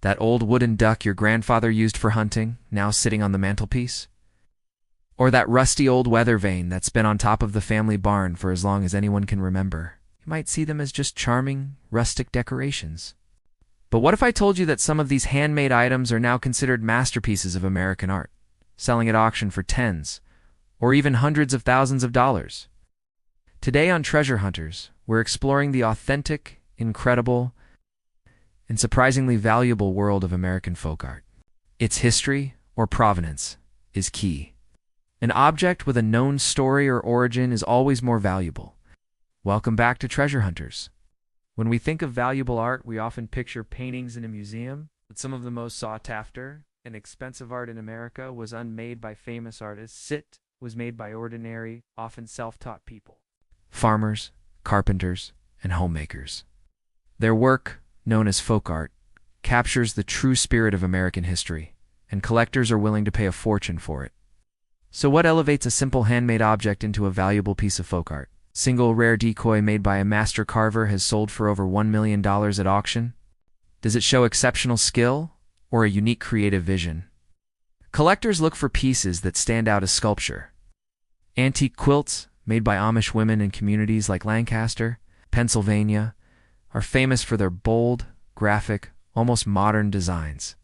That old wooden duck your grandfather used for hunting, now sitting on the mantelpiece? Or that rusty old weather vane that's been on top of the family barn for as long as anyone can remember? You might see them as just charming, rustic decorations. But what if I told you that some of these handmade items are now considered masterpieces of American art, selling at auction for tens, or even hundreds of thousands of dollars? Today on Treasure Hunters, we're exploring the authentic, incredible, and surprisingly valuable world of American folk art. Its history, or provenance, is key. An object with a known story or origin is always more valuable. Welcome back to Treasure Hunters. When we think of valuable art, we often picture paintings in a museum, but some of the most sought-after and expensive art in America was unmade by famous artists. It was made by ordinary, often self-taught people. Farmers, carpenters, and homemakers. Their work, known as folk art, captures the true spirit of American history, and collectors are willing to pay a fortune for it. So what elevates a simple handmade object into a valuable piece of folk art? Single rare decoy made by a master carver has sold for over $1 million at auction? Does it show exceptional skill or a unique creative vision? Collectors look for pieces that stand out as sculpture. Antique quilts, made by Amish women in communities like Lancaster, Pennsylvania, are famous for their bold, graphic, almost modern designs.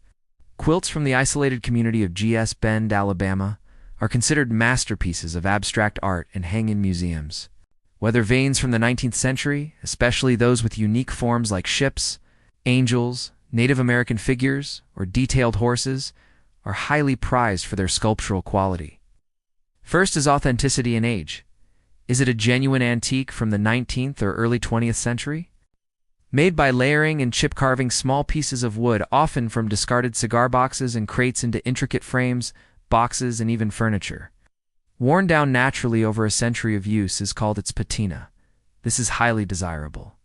Quilts from the isolated community of G.S. Bend, Alabama, are considered masterpieces of abstract art and hang in museums. Weather vanes from the 19th century, especially those with unique forms like ships, angels, Native American figures, or detailed horses, are highly prized for their sculptural quality. First is authenticity and age. Is it a genuine antique from the 19th or early 20th century? Made by layering and chip carving small pieces of wood, often from discarded cigar boxes and crates into intricate frames, boxes, and even furniture. Worn down naturally over a century of use is called its patina. This is highly desirable.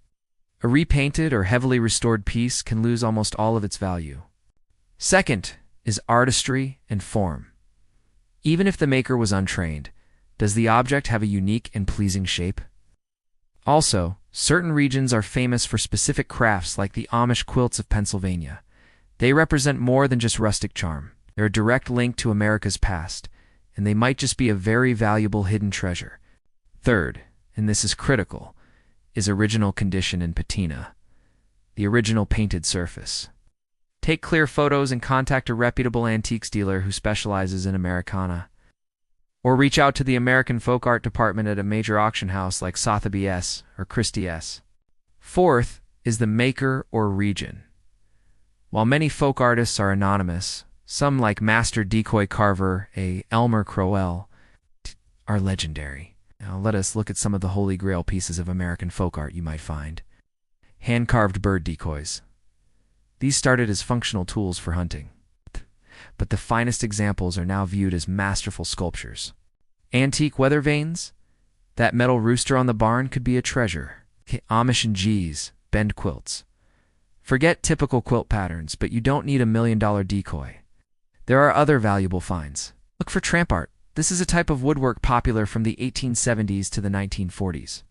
A repainted or heavily restored piece can lose almost all of its value. Second is artistry and form. Even if the maker was untrained, does the object have a unique and pleasing shape? Also, certain regions are famous for specific crafts like the Amish quilts of Pennsylvania. They represent more than just rustic charm. They're a direct link to America's past, and they might just be a very valuable hidden treasure. Third, and this is critical, is original condition and patina, the original painted surface. Take clear photos and contact a reputable antiques dealer who specializes in Americana. Or reach out to the American Folk Art Department at a major auction house like Sotheby's or Christie's. Fourth is the maker or region. While many folk artists are anonymous, some like master decoy carver A. Elmer Crowell are legendary. Now let us look at some of the holy grail pieces of American folk art you might find. Hand-carved bird decoys. These started as functional tools for hunting, but the finest examples are now viewed as masterful sculptures. Antique weather vanes? That metal rooster on the barn could be a treasure. Amish and G's, Bend quilts. Forget typical quilt patterns, but you don't need $1 million decoy. There are other valuable finds. Look for tramp art. This is a type of woodwork popular from the 1870s to the 1940s.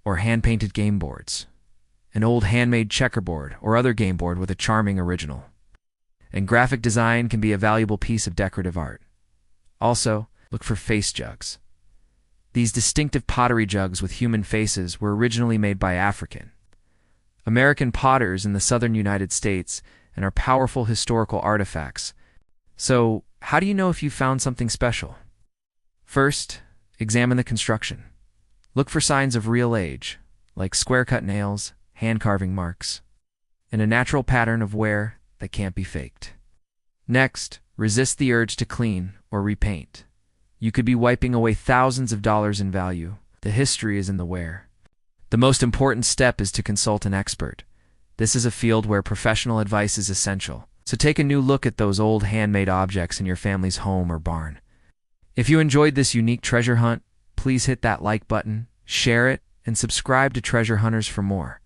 Or hand-painted game boards. An old handmade checkerboard or other game board with a charming original. And graphic design can be a valuable piece of decorative art. Also, look for face jugs. These distinctive pottery jugs with human faces were originally made by American potters in the southern United States and are powerful historical artifacts. So, how do you know if you found something special? First, examine the construction. Look for signs of real age, like square-cut nails, hand-carving marks, and a natural pattern of wear that can't be faked. Next, resist the urge to clean or repaint. You could be wiping away thousands of dollars in value. The history is in the wear. The most important step is to consult an expert. This is a field where professional advice is essential. So take a new look at those old handmade objects in your family's home or barn. If you enjoyed this unique treasure hunt, please hit that like button, share it, and subscribe to Treasure Hunters for more.